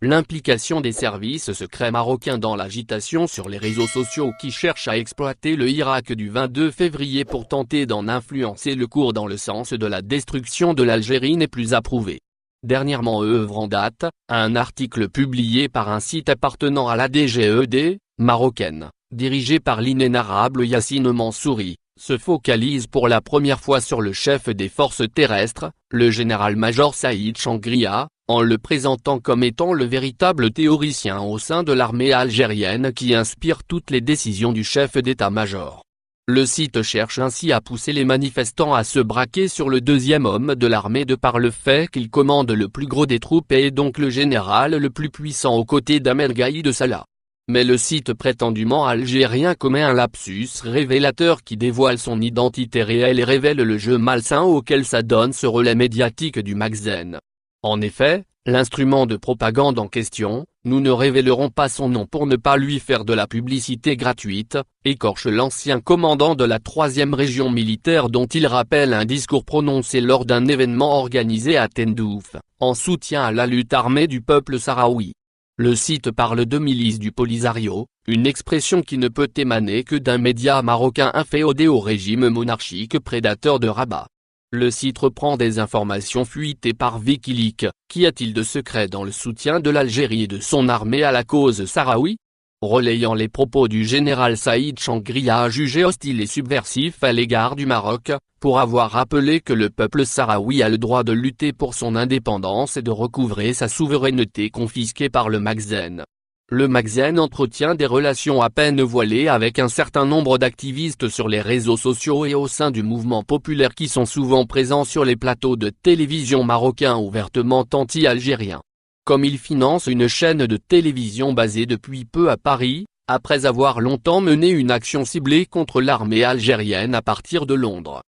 l'implication des services secrets marocains dans l'agitation sur les réseaux sociaux qui cherchent à exploiter le Irak du 22 février pour tenter d'en influencer le cours dans le sens de la destruction de l'Algérie n'est plus approuvée. Dernièrement œuvre en date, un article publié par un site appartenant à la DGED, marocaine, dirigé par l'inénarrable Yassine Mansouri, se focalise pour la première fois sur le chef des forces terrestres, le général-major Saïd Changria, en le présentant comme étant le véritable théoricien au sein de l'armée algérienne qui inspire toutes les décisions du chef d'état-major. Le site cherche ainsi à pousser les manifestants à se braquer sur le deuxième homme de l'armée de par le fait qu'il commande le plus gros des troupes et est donc le général le plus puissant aux côtés d'Ahmed Gaïd Salah. Mais le site prétendument algérien commet un lapsus révélateur qui dévoile son identité réelle et révèle le jeu malsain auquel s'adonne ce relais médiatique du Magzen. En effet, l'instrument de propagande en question, nous ne révélerons pas son nom pour ne pas lui faire de la publicité gratuite, écorche l'ancien commandant de la 3e région militaire dont il rappelle un discours prononcé lors d'un événement organisé à Tindouf, en soutien à la lutte armée du peuple sahraoui. Le site parle de milice du Polisario, une expression qui ne peut émaner que d'un média marocain inféodé au régime monarchique prédateur de Rabat. Le site reprend des informations fuitées par Wikileaks. Qu'y a-t-il de secret dans le soutien de l'Algérie et de son armée à la cause sahraoui? Relayant les propos du général Saïd Changria jugé hostile et subversif à l'égard du Maroc, pour avoir rappelé que le peuple sahraoui a le droit de lutter pour son indépendance et de recouvrer sa souveraineté confisquée par le Magzen. Le Magzen entretient des relations à peine voilées avec un certain nombre d'activistes sur les réseaux sociaux et au sein du mouvement populaire qui sont souvent présents sur les plateaux de télévision marocains ouvertement anti-algériens. Comme il finance une chaîne de télévision basée depuis peu à Paris, après avoir longtemps mené une action ciblée contre l'armée algérienne à partir de Londres.